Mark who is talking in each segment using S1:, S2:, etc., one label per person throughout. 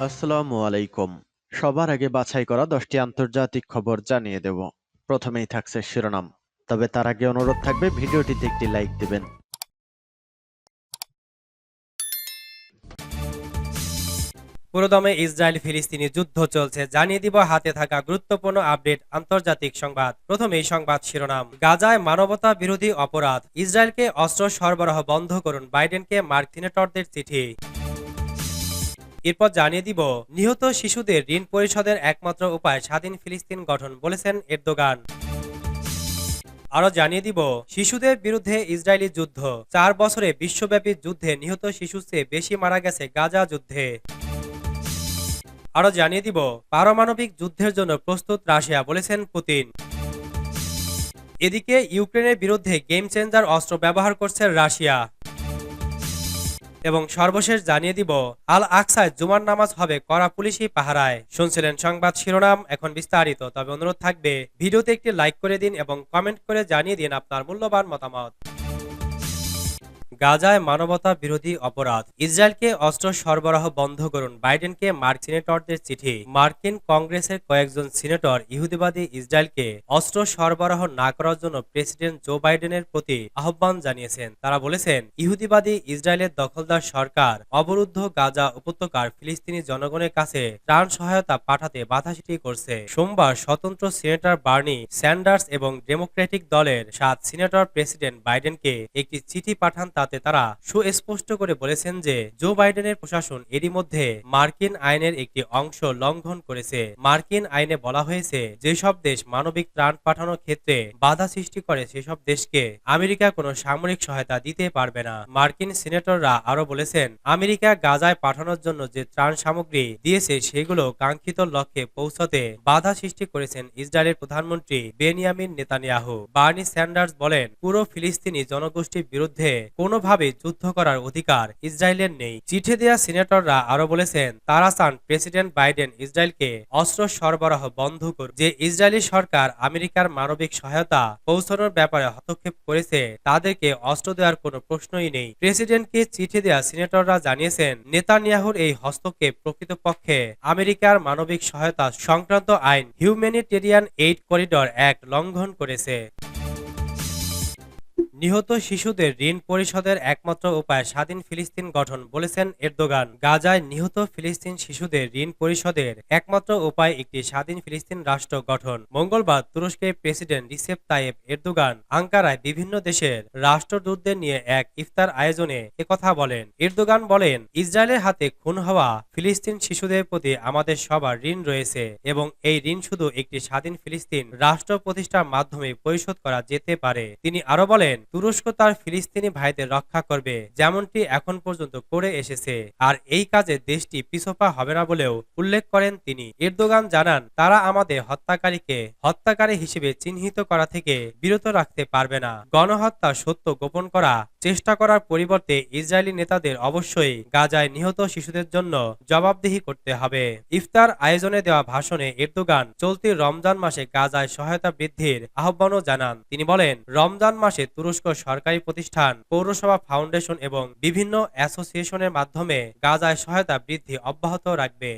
S1: আসসালামু আলাইকুম। সবার আগে বাছাই করা 10টি আন্তর্জাতিক খবর জানিয়ে দেব। প্রথমেই থাকছে শিরোনাম। তবে তার আগে অনুরোধ থাকবে ভিডিওটিতে একটি লাইক দিবেন।
S2: পুরোদমে ইসরায়েল ফিলিস্তিনি যুদ্ধ চলছে, জানিয়ে দিব হাতে থাকা গুরুত্বপূর্ণ আপডেট আন্তর্জাতিক সংবাদ। প্রথমে এই সংবাদ শিরোনাম। গাজায় মানবতা বিরোধী অপরাধ, ইসরায়েলকে অস্ত্র সরবরাহ বন্ধ করুন, বাইডেনকে মার্ক সিনেটরদের চিঠি। এরপর জানিয়ে দিব নিহত শিশুদের ঋণ পরিশোধের একমাত্র উপায় স্বাধীন ফিলিস্তিন গঠন, বলেছেন এরদোগান। আরো জানিয়ে দিব শিশুদের বিরুদ্ধে ইসরায়েলি যুদ্ধ, 4 বছরে বিশ্বব্যাপী যুদ্ধে নিহত শিশুর চেয়ে বেশি মারা গেছে গাজা যুদ্ধে। আরো জানিয়ে দিব পারমাণবিক যুদ্ধের জন্য প্রস্তুত রাশিয়া, বলেছেন পুতিন। এদিকে ইউক্রেনের বিরুদ্ধে গেম চেঞ্জার অস্ত্র ব্যবহার করছে রাশিয়া। এবং সর্বশেষ জানিয়ে দিব আল আকসায় জুমার নামাজ হবে কড়া পুলিশি পাহারায়। শুনছিলেন সংবাদ শিরোনাম, এখন বিস্তারিত। তবে অনুরোধ থাকবে ভিডিওতে একটি লাইক করে দিন এবং কমেন্ট করে জানিয়ে দিন আপনার মূল্যবান মতামত। গাজায় মানবতা বিরোধী অপরাধ, ইসরায়েলকে অস্ত্র সরবরাহ বন্ধ করুন, বাইডেনকে মার্ক সিনেটরদের চিঠি। মার্কিন কংগ্রেসের কয়েকজন সিনেটর ইহুদিবাদী ইসরায়েলকে অস্ত্র সরবরাহ না করার জন্য প্রেসিডেন্ট জো বাইডেনের প্রতি আহ্বান জানিয়েছেন। তারা বলেছেন ইহুদিবাদী ইসরায়েলের দখলদার সরকার অবরুদ্ধ গাজা উপত্যকার ফিলিস্তিনি জনগণের কাছে ত্রাণ সহায়তা পাঠাতে বাধা সৃষ্টি করছে। সোমবার স্বতন্ত্র সিনেটর বার্নি স্যান্ডার্স এবং ডেমোক্রেটিক দলের 7 সিনেটর প্রেসিডেন্ট বাইডেনকে একটি চিঠি পাঠান। তাতে তারা সুস্পষ্ট করে বলেছেন যে জো বাইডেনের প্রশাসন এরই মধ্যে মার্কিন আইনের একটি অংশ লঙ্ঘন করেছে। মার্কিন আইনে বলা হয়েছে যেসব দেশ মানবিক ত্রাণ পাঠানোর ক্ষেত্রে বাধা সৃষ্টি করে সেসব দেশকে আমেরিকা কোনো সামরিক সহায়তা দিতে পারবে না। মার্কিন সিনেটররা আরো বলেছেন আমেরিকা গাজায় পাঠানোর জন্য যে ত্রাণ সামগ্রী দিয়েছে সেগুলো কাঙ্ক্ষিত লক্ষ্যে পৌঁছতে বাধা সৃষ্টি করেছেন ইসরায়েলের প্রধানমন্ত্রী বেনিয়ামিন নেতানিয়াহু। বার্নি স্যান্ডার্স বলেন পুরো ফিলিস্তিনি জনগোষ্ঠীর বিরুদ্ধে কোনোভাবে যুদ্ধ করার অধিকার ইসরায়েলের নেই। চিঠি দেয়া সিনেটররা আরো বলেছেন তারা চান প্রেসিডেন্ট বাইডেন ইসরায়েলকে অস্ত্র সরবরাহ বন্ধ করুন। যে ইসরায়েলি সরকার আমেরিকার মানবিক সহায়তা পৌঁছানোর ব্যাপারে হস্তক্ষেপ করেছে তাদেরকে অস্ত্র দেওয়ার কোনো প্রশ্নই নেই। প্রেসিডেন্টকে চিঠি দেয়া সিনেটররা জানিয়েছেন নেতানিয়াহুর এই হস্তক্ষেপ প্রকৃতপক্ষে আমেরিকার মানবিক সহায়তা সংক্রান্ত আইন হিউম্যানিটেরিয়ান এইড করিডর অ্যাক্ট লঙ্ঘন করেছে। নিহত শিশুদের ঋণ পরিশোধের একমাত্র উপায় স্বাধীন ফিলিস্তিন গঠন, বলেছেন এরদোগান। গাজায় নিহত ফিলিস্তিন শিশুদের ঋণ পরিশোধের একমাত্র উপায় একটি স্বাধীন ফিলিস্তিন রাষ্ট্র গঠন। মঙ্গলবার তুরস্কের প্রেসিডেন্ট রিসেপ তাইয়েপ এরদোগান আঙ্কারায় বিভিন্ন দেশের রাষ্ট্রদূতদের নিয়ে এক ইফতার আয়োজনে একথা বলেন। এরদোগান বলেন ইসরায়েলের হাতে খুন হওয়া ফিলিস্তিন শিশুদের প্রতি আমাদের সবার ঋণ রয়েছে এবং এই ঋণ শুধু একটি স্বাধীন ফিলিস্তিন রাষ্ট্র প্রতিষ্ঠার মাধ্যমে পরিশোধ করা যেতে পারে। তিনি আরো বলেন তুরস্ক তার ফিলিস্তিনি ভাইদের রক্ষা করবে যেমনটি এখন পর্যন্ত করে এসেছে, আর এই কাজে দেশটি পিছপা হবে না বলেও উল্লেখ করেন তিনি। এরদোগান জানান তারা আমাদের হত্যাকারীকে হত্যাকারী হিসেবে চিহ্নিত করা থেকে বিরত রাখতে পারবে না। গণহত্যার সত্য গোপন করা চেষ্টা করার পরিবর্তে ইসরায়েলি নেতাদের অবশ্যই গাজায় নিহত শিশুদের জন্য জবাবদিহি করতে হবে। ইফতার আয়োজনে দেওয়া ভাষণে এরদোগান চলতি রমজান মাসে গাজায় সহায়তা বৃদ্ধির আহ্বানও জানান। তিনি বলেন রমজান মাসে তুরস্ক সরকারি প্রতিষ্ঠান, পৌরসভা, ফাউন্ডেশন এবং বিভিন্ন অ্যাসোসিয়েশনের মাধ্যমে গাজায় সহায়তা বৃদ্ধি অব্যাহত রাখবে।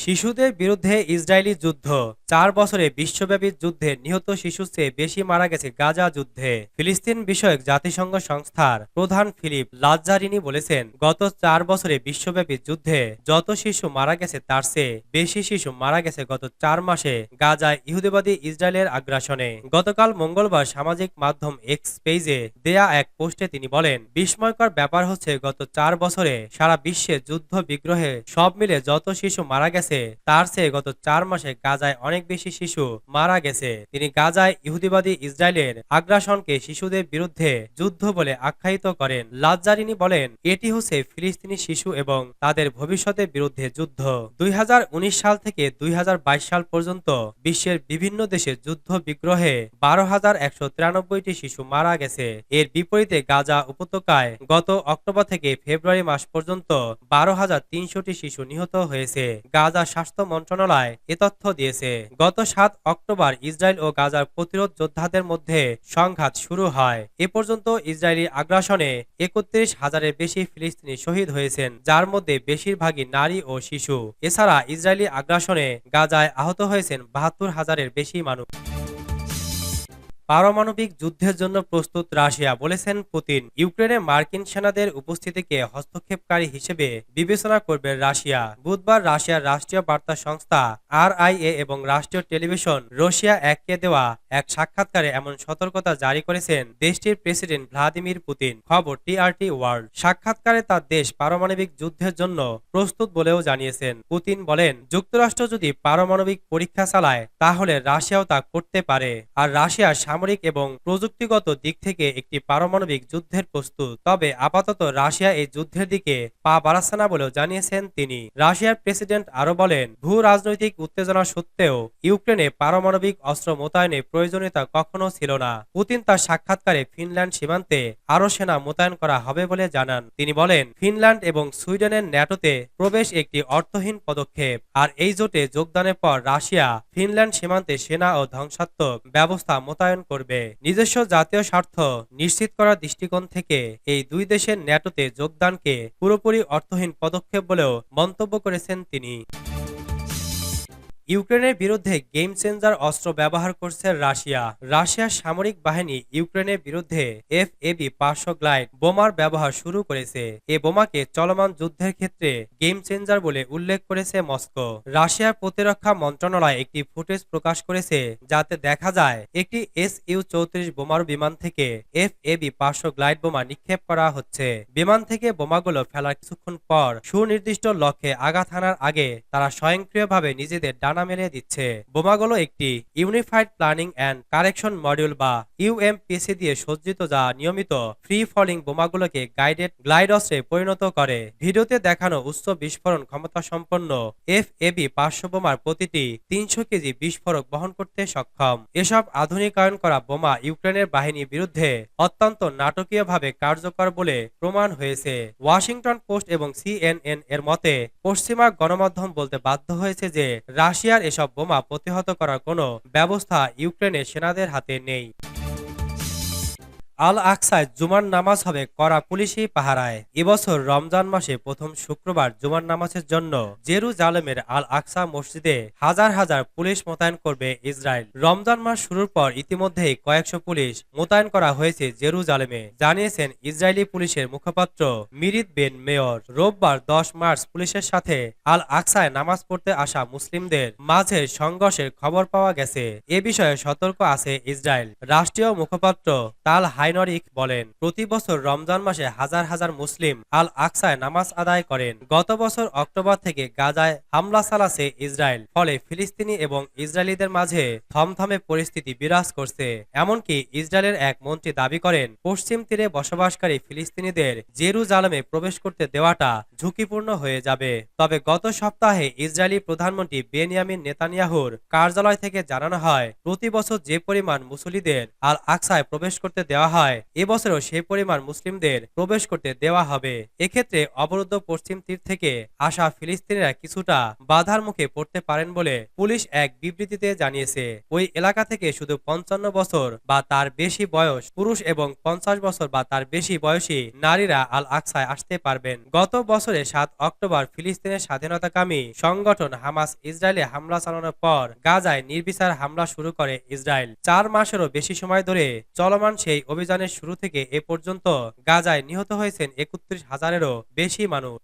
S2: শিশুদের বিরুদ্ধে ইসরায়েলি যুদ্ধ, 4 বছরে বিশ্বব্যাপী যুদ্ধে নিহত শিশুর চেয়ে বেশি মারা গেছে গাজা যুদ্ধে। ফিলিস্তিন বিষয়ক জাতিসংঘ সংস্থার প্রধান ফিলিপ লাজ্জারিনি বলেছেন গত 4 বছরে বিশ্বব্যাপী যুদ্ধে যত শিশু মারা গেছে তার চেয়ে বেশি শিশু মারা গেছে গত 4 মাসে গাজায় ইহুদিবাদী ইসরায়েলের আগ্রাসনে। গতকাল মঙ্গলবার সামাজিক মাধ্যম এক্স পেজে দেয়া এক পোস্টে তিনি বলেন বিস্ময়কর ব্যাপার হচ্ছে গত 4 বছরে সারা বিশ্বে যুদ্ধ বিগ্রহে সব মিলে যত শিশু মারা গেছে তার চেয়ে গত 4 মাসে গাজায় অনেক বেশি শিশু মারা গেছে। তিনি গাজায় ইহুদিবাদী ইসরায়েলের আগ্রাসনকে শিশুদের বিরুদ্ধে যুদ্ধ বলে আখ্যায়িত করেন। লাজ্জারিনি বলেন এটি হচ্ছে ফিলিস্তিনি শিশু এবং তাদের ভবিষ্যতের বিরুদ্ধে যুদ্ধ। 2019 সাল থেকে 2022 সাল পর্যন্ত বিশ্বের বিভিন্ন দেশে যুদ্ধ বিগ্রহে 12,193টি শিশু মারা গেছে। এর বিপরীতে গাজা উপত্যকায় গত অক্টোবর থেকে ফেব্রুয়ারি মাস পর্যন্ত 12,300টি শিশু নিহত হয়েছে। গাজা গাজা স্বাস্থ্য মন্ত্রণালয় এ তথ্য দিয়েছে। গত 7 অক্টোবর ইসরায়েল ও গাজার প্রতিরোধ যোদ্ধাদের মধ্যে সংঘাত শুরু হয়। এ পর্যন্ত ইসরায়েলি আগ্রাসনে ৩১,০০০-এর বেশি ফিলিস্তিনি শহীদ হয়েছেন, যার মধ্যে বেশিরভাগই নারী ও শিশু। এছাড়া ইসরায়েলি আগ্রাসনে গাজায় আহত হয়েছেন ৭২,০০০-এর বেশি মানুষ। পারমাণবিক যুদ্ধের জন্য প্রস্তুত রাশিয়া, বলেছেন পুতিন। ইউক্রেনে মার্কিন সেনাদের উপস্থিতিকে হস্তক্ষেপকারী হিসেবে বিবেচনা করবে রাশিয়া। বুধবার রাশিয়ার রাষ্ট্রীয় বার্তা সংস্থা RIA এবং রাষ্ট্রীয় টেলিভিশন রাশিয়া ১-কে দেওয়া এক সাক্ষাৎকারে এমন সতর্কতা জারি করেছেন দেশটির প্রেসিডেন্ট ভ্লাদিমির পুতিন। খবর TRT ওয়ার্ল্ড। সাক্ষাৎকারে তার দেশ পারমাণবিক যুদ্ধের জন্য প্রস্তুত বলেও জানিয়েছেন। পুতিন বলেন, যুক্তরাষ্ট্র যদি পারমাণবিক পরীক্ষা চালায় তাহলে রাশিয়াও তা করতে পারে, আর রাশিয়া সামরিক এবং প্রযুক্তিগত দিক থেকে একটি পারমাণবিক যুদ্ধের প্রস্তুত। তবে আপাতত রাশিয়া এই যুদ্ধের দিকে পা বাড়াচ্ছে না বলেও জানিয়েছেন তিনি। রাশিয়ার প্রেসিডেন্ট আরো বলেন, ভূ রাজনৈতিক উত্তেজনা সত্ত্বেও ইউক্রেনে পারমাণবিক অস্ত্র মোতায়েনের প্রয়োজনীয়তা কখনো ছিল না। পুতিন তার সাক্ষাৎকারে ফিনল্যান্ড সীমান্তে আরো সেনা মোতায়েন করা হবে বলে জানান। তিনি বলেন, ফিনল্যান্ড এবং সুইডেনের ন্যাটোতে প্রবেশ একটি অর্থহীন পদক্ষেপ, আর এই জোটে যোগদানের পর রাশিয়া ফিনল্যান্ড সীমান্তে সেনা ও ধ্বংসাত্মক ব্যবস্থা মোতায়েন করবে। নিজস্ব জাতীয় স্বার্থ নিশ্চিত করার দৃষ্টিকোণ থেকে এই দুই দেশের ন্যাটোতে যোগদানকে পুরোপুরি অর্থহীন পদক্ষেপ বলেও মন্তব্য করেছেন তিনি। ইউক্রেনের বিরুদ্ধে গেম চেঞ্জার অস্ত্র ব্যবহার করছে রাশিয়া। রাশিয়ার সামরিক বাহিনী ইউক্রেনের বিরুদ্ধে FAB-500 গ্লাইড বোমার ব্যবহার শুরু করেছে। এ বোমাকে চলমান যুদ্ধের ক্ষেত্রে গেম চেঞ্জার বলে উল্লেখ করেছে মস্কো। রাশিয়ার প্রতিরক্ষা মন্ত্রণালয় একটি ফুটেজ প্রকাশ করেছে, যাতে দেখা যায় একটি Su-34 বোমারু বিমান থেকে FAB-500 গ্লাইড বোমা নিক্ষেপ করা হচ্ছে। বিমান থেকে বোমাগুলো ফেলার কিছুক্ষণ পর সুনির্দিষ্ট লক্ষ্যে আঘাত হানার আগে তারা স্বয়ংক্রিয়ভাবে নিজেদের ডানা মেরে দিচ্ছে। বোমাগুলো একটি unified planning and correction module বা UMPC দিয়ে সজ্জিত, যা নিয়মিত ফ্রি ফলিং বোমাগুলোকে গাইডেড গ্লাইড অস্ত্রে পরিণত করে। ভিডিওতে দেখানো উচ্চ বিস্ফোরণ ক্ষমতা সম্পন্ন FAB-500 বোমার প্রতিটি ৩০০ কেজি বিস্ফোরক বহন করতে সক্ষম। এসব আধুনিকায়ন করা বোমা ইউক্রেনের বাহিনীর বিরুদ্ধে অত্যন্ত নাটকীয়ভাবে কার্যকর বলে প্রমাণ হয়েছে। ওয়াশিংটন পোস্ট এবং CNN এর মতে পশ্চিমা গণমাধ্যম বলতে বাধ্য হয়েছে যে রাশিয়ার এসব বোমা প্রতিহত করার কোনো ব্যবস্থা ইউক্রেনের সেনাদের হাতে নেই। আল আকসায় জুমার নামাজ হবে কড়া পুলিশি পাহারায়। এবছর রমজান মাসে প্রথম শুক্রবার জুমার নামাজের জন্য জেরুজালেমের আল আকসা মসজিদে হাজার হাজার পুলিশ মোতায়েন করবে ইসরায়েল। রমজান মাস শুরুর পর ইতিমধ্যেই কয়েকশো পুলিশ মোতায়েন করা হয়েছে জেরুজালেমে, জানিয়েছেন ইসরায়েলি পুলিশের মুখপাত্র মিরিত বেন মেয়র। রোববার 10 মার্চ পুলিশের সাথে আল আকসায় নামাজ পড়তে আসা মুসলিমদের মাঝে সংঘর্ষের খবর পাওয়া গেছে। এ বিষয়ে সতর্ক আছে ইসরায়েল। রাষ্ট্রীয় মুখপাত্র তাল হাইনরিক বলেন, প্রতি বছর রমজান মাসে হাজার হাজার মুসলিম আল আকসায় নামাজ আদায় করেন। গত বছর অক্টোবর থেকে গাজায় হামলা চালাচ্ছে ইসরায়েল, ফলে ফিলিস্তিনি এবং ইসরায়েলিদের মাঝে থমথমে পরিস্থিতি বিরাজ করছে। এমনকি ইসরায়েলের এক মন্ত্রী দাবি করেন, পশ্চিম তীরে বসবাসকারী ফিলিস্তিনিদের জেরুজালেমে প্রবেশ করতে দেওয়াটা ঝুঁকিপূর্ণ হয়ে যাবে। তবে গত সপ্তাহে ইসরায়েলি প্রধানমন্ত্রী বেনিয়ামিন নেতানিয়াহুর কার্যালয় থেকে জানানো হয়, প্রতি বছর যে পরিমাণ মুসল্লিদের আল আকসায় প্রবেশ করতে দেওয়া হয়, এবছরও সেই পরিমাণ মুসলিমদের প্রবেশ করতে দেওয়া হবে। এক্ষেত্রে অবরুদ্ধ পশ্চিম তীর থেকে আসা ফিলিস্তিনিরা কিছুটা বাধার মুখে পড়তে পারেন বলে পুলিশ এক বিবৃতিতে জানিয়েছে। ওই এলাকা থেকে শুধু 55 বছর বা তার বেশি বয়স পুরুষ এবং 50 বছর বা তার বেশি বয়সী নারীরা আল আকসায় আসতে পারবেন। গত বছরে 7 অক্টোবর ফিলিস্তিনের স্বাধীনতাকামী সংগঠন হামাস ইসরায়েলে হামলা চালানোর পর গাজায় নির্বিচার হামলা শুরু করে ইসরায়েল। 4 মাসেরও বেশি সময় ধরে চলমান সেই অভিযানের শুরু থেকে এ পর্যন্ত গাজায় নিহত হয়েছেন ৩১,০০০-এরও বেশি মানুষ।